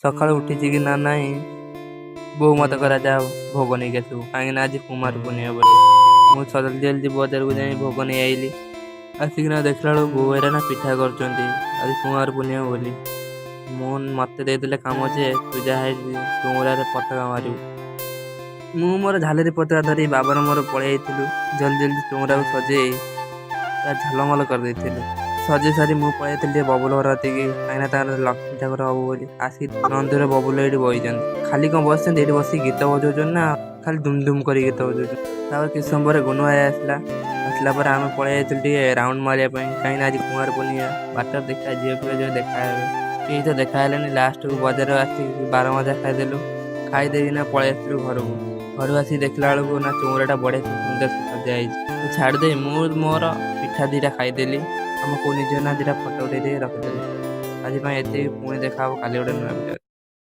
ସକାଳୁ ଉଠିଛି କି ନା ନାହିଁ ବୋଉ ମତେ କହିଲା ଯା ଭୋଗ ନେଇକି ଆସିବୁ, କାହିଁକିନା ଆଜି କୁମାର ପୂର୍ଣ୍ଣିମା ବୋଲି। ମୁଁ ଜଲ୍ଦି ଜଲ୍ଦି ବଜାରକୁ ଯାଇ ଭୋଗ ନେଇ ଆଇଲି। ଆସିକିନା ଦେଖିଲା ବେଳକୁ ବୋଉ ଏରା ନା ପିଠା କରୁଛନ୍ତି ଆଜି କୁମାର ପୂର୍ଣ୍ଣିମା ବୋଲି। ମତେ ଦେଇଦେଲେ କାମ ଯେ ତୁ ଯାହା ଚଉରାରେ ପତାକା ମାରିବୁ। ମୁଁ ମୋର ଝାଲେରି ପତାକା ଧରି ବାବାର ମୋର ପଳେଇ ଯାଇଥିଲୁ। ଜଲ୍ଦି ଜଲ୍ଦି ଚଉରାକୁ ସଜେଇ ପୁରା ଝଲମଲ କରିଦେଇଥିଲୁ। ସଜେଇ ସାରି ମୁଁ ପଳେଇ ଯାଇଥିଲି ଟିକେ ବବୁଲ ଘର କତିକି, କାହିଁକିନା ତାଙ୍କର ଲକ୍ଷ୍ମୀ ଠାକୁର ହବ ବୋଲି। ଆସି ନନ୍ଦୀର ବବୁଲ ଏଇଠି ବଇଛନ୍ତି, ଖାଲି କ'ଣ ବସିଛନ୍ତି ଏଇଠି ବସିକି ଗୀତ ବଜାଉଛନ୍ତି ନା ଖାଲି ଧୁମ୍ ଧୁମ୍ କରି ଗୀତ ବଜାଉଛନ୍ତି। ତାପରେ କିଛି ସମୟ ପରେ ଗୁନୁ ଭାଇ ଆସିଲା ପରେ ଆମେ ପଳେଇ ଯାଇଥିଲୁ ଟିକେ ରାଉଣ୍ଡ ମାରିବା ପାଇଁ, କାହିଁକିନା ଆଜି କୁମାର ପୂର୍ଣ୍ଣିମା। ବାଟରେ ଦେଖିବା ଝିଅ ପିଲା ଯୋଉ ଦେଖା ହେବେ, କେହି ତ ଦେଖା ହେଲେନି। ଲାଷ୍ଟକୁ ବଜାରରେ ଆସିକି 12 ମଜା ଖାଇଦେଲୁ। ଖାଇଦେଇକିନା ପଳେଇ ଆସିଲୁ ଘରକୁ ଆସିକି ଦେଖିଲା ବେଳକୁ ନା ଚଉରାଟା ବଢ଼ିଆ ସୁନ୍ଦର ସଜା ହେଇଛି। ଛାଡ଼ିଦେଇ ମୁଁ ମୋର ପିଠା ଦିଟା ଖାଇଦେଲି। ଆମ କୋଉ ନିଜ ନା ଦିଟା ଫଟୋ ଉଠେଇ ଦେଇ ରଖିଦେଲି। ଆଜି ପାଇଁ ଏତିକି, ପୁଣି ଦେଖା ହବ କାଲି ଗୋଟେ ନୂଆ ଭିଡ଼ିଓ।